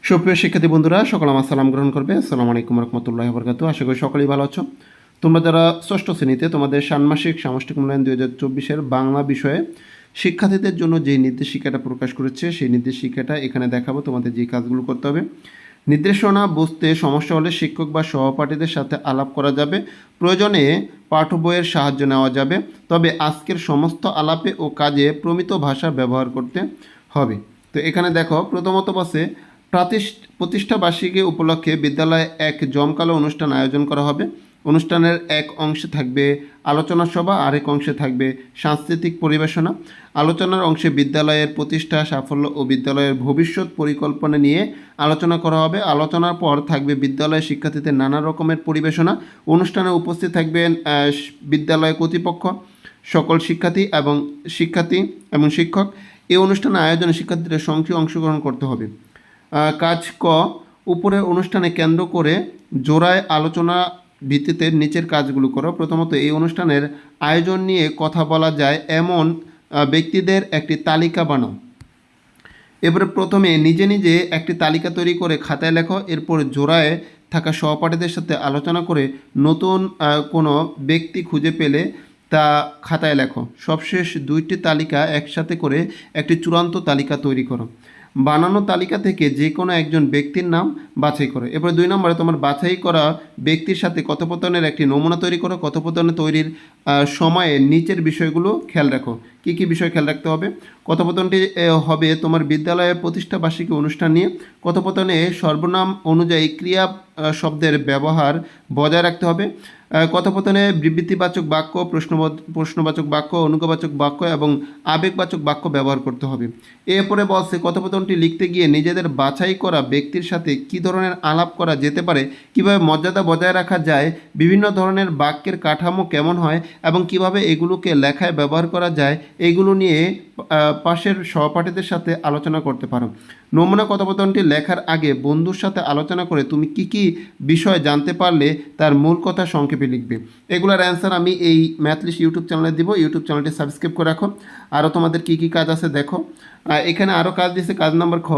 সুপ্রিয় শিক্ষার্থী বন্ধুরা, সকলে আমার সালাম গ্রহণ করবে। আসসালামু আলাইকুম রহমতুল্লাহি ওয়া বারাকাতুহু। আশা করি সকলেই ভালো আছো। তোমরা যারা ষষ্ঠ শ্রেণীতে তোমাদের ষান্মাসিক সামষ্টিক মূল্যায়ন 2024-এর বাংলা বিষয়ে শিক্ষার্থীদের জন্য যে নির্দেশিকাটা প্রকাশ করেছে, সেই নির্দেশিকাটা এখানে দেখাবো। তোমাদের যে কাজগুলো করতে হবে, নির্দেশনা বুঝতে সমস্যা হলে শিক্ষক বা সহপাঠীদের সাথে আলাপ করা যাবে। প্রয়োজনে পাঠ্য বইয়ের সাহায্য নেওয়া যাবে। তবে আজকের সমস্ত আলাপে ও কাজে প্রমিত ভাষা ব্যবহার করতে হবে। তো এখানে দেখো, প্রথমত বসে প্রতিষ্ঠা বার্ষিকী উপলক্ষে বিদ্যালয়ে এক জমকালো অনুষ্ঠান আয়োজন করা হবে। অনুষ্ঠানের এক অংশে থাকবে আলোচনা সভা, আরেক অংশে থাকবে সাংস্কৃতিক পরিবেশনা। আলোচনার অংশে বিদ্যালয়ের প্রতিষ্ঠা, সাফল্য ও বিদ্যালয়ের ভবিষ্যৎ পরিকল্পনা নিয়ে আলোচনা করা হবে। আলোচনার পর থাকবে বিদ্যালয়ের শিক্ষার্থীদের নানা রকমের পরিবেশনা। অনুষ্ঠানে উপস্থিত থাকবেন বিদ্যালয় কর্তৃপক্ষ, সকল শিক্ষার্থী এবং শিক্ষক। এই অনুষ্ঠানের আয়োজনে শিক্ষার্থীদের সক্রিয় অংশগ্রহণ করতে হবে। কাজ ক, উপরের অনুষ্ঠানে কেন্দ্র করে জোড়ায় আলোচনা ভিত্তিতে নিচের কাজগুলো করো। প্রথমত, এই অনুষ্ঠানের আয়োজন নিয়ে কথা বলা যায় এমন ব্যক্তিদের একটি তালিকা বানাও। এবারে প্রথমে নিজে নিজে একটি তালিকা তৈরি করে খাতায় লেখো। এরপর জোড়ায় থাকা সহপাঠীদের সাথে আলোচনা করে নতুন কোনো ব্যক্তি খুঁজে পেলে তা খাতায় লেখো। সবশেষ দুইটি তালিকা একসাথে করে একটি চূড়ান্ত তালিকা তৈরি করো। বানানো তালিকা থেকে যে কোনো একজন ব্যক্তির নাম বাছাই করো। এরপরে 2 নম্বরে, তোমার বাছাই করা ব্যক্তির সাথে কথোপকথনের একটি নমুনা তৈরি করো। কথোপকথন তৈরির সময়ে নিচের বিষয়গুলো খেয়াল রাখো। কী কী বিষয় খেয়াল রাখতে হবে? কথোপকথনটি হবে তোমার বিদ্যালয়ের প্রতিষ্ঠা বার্ষিকী অনুষ্ঠান নিয়ে। কথোপকথনে সর্বনাম অনুযায়ী ক্রিয়া শব্দের ব্যবহার বজায় রাখতে হবে। কথোপকথনে বিবৃতিবাচক বাক্য, প্রশ্নবাচক বাক্য, অনুজ্ঞাবাচক বাক্য এবং আবেগবাচক বাক্য ব্যবহার করতে হবে। এরপরে বলছে, কথোপকথনটি লিখতে গিয়ে নিজেদের বাছাই করা ব্যক্তির সাথে কী ধরনের আলাপ করা যেতে পারে, কীভাবে মর্যাদা বজায় রাখা যায়, বিভিন্ন ধরনের বাক্যের কাঠামো কেমন হয় এবং কিভাবে এগুলোকে লেখায় ব্যবহার করা যায়, এইগুলো নিয়ে পাশের সহপাঠীদের সাথে আলোচনা করতে পারো। নমুনা কথোপকথনটি লেখার আগে বন্ধুর সাথে আলোচনা করে তুমি কি কি বিষয় জানতে পারলে তার মূল কথা সংক্ষেপে লিখবে। এগুলোর অ্যান্সার আমি এই ম্যাথলিস্ট ইউটিউব চ্যানেলে দিব। ইউটিউব চ্যানেলটি সাবস্ক্রাইব করে রাখো। আরও তোমাদের কি কি কাজ আছে দেখো। এখানে আরও কাজ দিয়েছে, কাজ নাম্বার খ।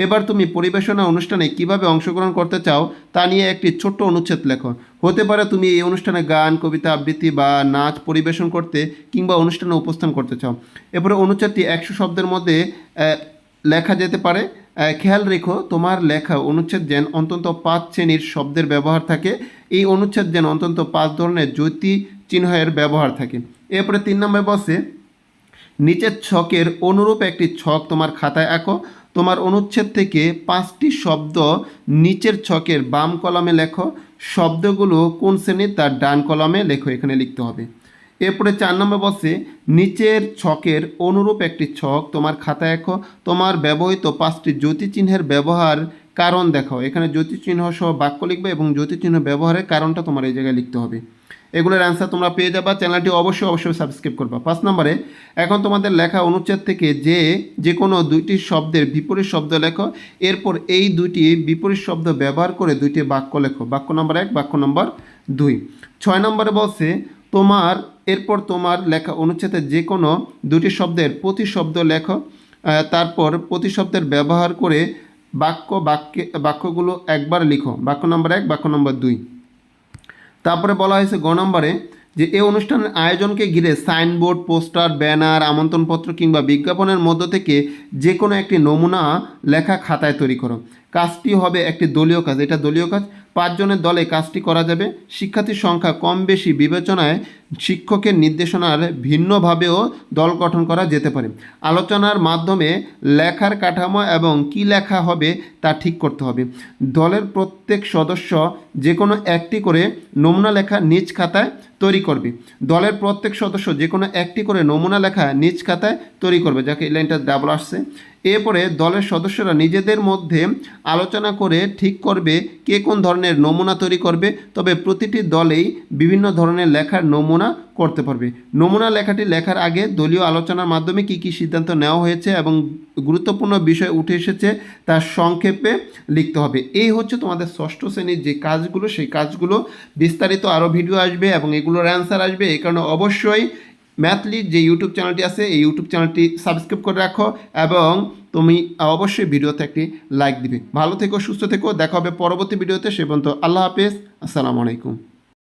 এবার তুমি পরিবেশনা অনুষ্ঠানে কিভাবে অংশগ্রহণ করতে চাও তা নিয়ে একটি ছোট্ট অনুচ্ছেদ লেখো। হতে পারে তুমি এই অনুষ্ঠানে গান, কবিতা আবৃত্তি বা নাচ পরিবেশন করতে কিংবা অনুষ্ঠানে উপস্থান করতে চাও। এরপরে অনুচ্ছেদটি 100 শব্দের মধ্যে লেখা যেতে পারে। খেয়াল রেখো, তোমার লেখা অনুচ্ছেদ যেন অন্তত 5 শ্রেণীর শব্দের ব্যবহার থাকে। এই অনুচ্ছেদ যেন অন্তত 5 ধরনের জ্যোতি চিহ্নের ব্যবহার থাকে। এরপরে 3 নম্বর বসে, নিচের ছকের অনুরূপ একটি ছক তোমার খাতায় আঁকো। তোমার অনুচ্ছেদ থেকে 5টি শব্দ নিচের ছকের বাম কলামে লেখো। শব্দগুলো কোন শ্রেণীর তার ডান কলামে লেখো, এখানে লিখতে হবে। এরপরে 4 নম্বর বসে, নিচের ছকের অনুরূপ একটি ছক তোমার খাতায় আঁকো। তোমার ব্যবহৃত 5টি জ্যোতিচিহ্নের ব্যবহার কারণ দেখাও। এখানে জ্যোতিচিহ্ন সহ বাক্য লিখবে এবং জ্যোতিচিহ্ন ব্যবহারের কারণটা তোমার এই জায়গায় লিখতে হবে। এগুলোর অ্যান্সার তোমরা পেয়ে যাবা। চ্যানেলটি অবশ্যই সাবস্ক্রাইব করবা। 5 নম্বরে, এখন তোমাদের লেখা অনুচ্ছেদ থেকে যে কোনো 2টি শব্দের বিপরীত শব্দ লেখো। এরপর এই 2টি বিপরীত শব্দ ব্যবহার করে 2টি বাক্য লেখো। বাক্য নম্বর 1, বাক্য নম্বর 2। 6 নম্বরে বলছে, এরপর তোমার লেখা অনুচ্ছেদে যে কোনো 2টি শব্দের প্রতিশব্দ লেখো। তারপর প্রতিশব্দের ব্যবহার করে বাক্যগুলো একবার লিখো। বাক্য নম্বর 1, বাক্য নম্বর 2। তারপরে বলা হয়েছে গ নম্বরে, যে এই অনুষ্ঠানের আয়োজনকে ঘিরে সাইনবোর্ড, পোস্টার, ব্যানার, আমন্ত্রণপত্র কিংবা বিজ্ঞাপনের মধ্য থেকে যে কোনো একটি নমুনা লেখা খাতায় তৈরি করো। কাজটি হবে একটি দলীয় কাজ। এটা দলীয় কাজ। 5 জনের দলে কাজটি করা যাবে। শিক্ষার্থীর সংখ্যা কম বেশি বিবেচনায় শিক্ষকের নির্দেশনার ভিন্নভাবেও দল গঠন করা যেতে পারে। আলোচনার মাধ্যমে লেখার কাঠামো এবং কী লেখা হবে তা ঠিক করতে হবে। দলের প্রত্যেক সদস্য যে কোনো একটি করে নমুনা লেখা নিজ খাতায় তৈরি করবে। দলের প্রত্যেক সদস্য যে কোনো একটি করে নমুনা লেখা নিজ খাতায় তৈরি করবে, যাকে এই লাইনটা ডাবল আসছে। এরপরে দলের সদস্যরা নিজেদের মধ্যে আলোচনা করে ঠিক করবে কে কোন ধরনের নমুনা তৈরি করবে। তবে প্রতিটি দলেই বিভিন্ন ধরনের লেখার নমুনা করতে পারবে। নমুনা লেখাটি লেখার আগে দলীয় আলোচনার মাধ্যমে কী কী সিদ্ধান্ত নেওয়া হয়েছে এবং গুরুত্বপূর্ণ বিষয় উঠে এসেছে তা সংক্ষেপে লিখতে হবে। এই হচ্ছে তোমাদের ষষ্ঠ শ্রেণীর যে কাজগুলো, সেই কাজগুলো বিস্তারিত আরও ভিডিও আসবে এবং এগুলোর অ্যান্সার আসবে। এই কারণে অবশ্যই ম্যাথলি যে ইউটিউব চ্যানেলটি আছে এই ইউটিউব চ্যানেলটি সাবস্ক্রাইব করে রাখো এবং তুমি অবশ্যই ভিডিওতে একটি লাইক দিবে। ভালো থেকো, সুস্থ থেকো, দেখা হবে পরবর্তী ভিডিওতে। সে পর্যন্ত আল্লাহ হাফেজ, আসসালামু আলাইকুম।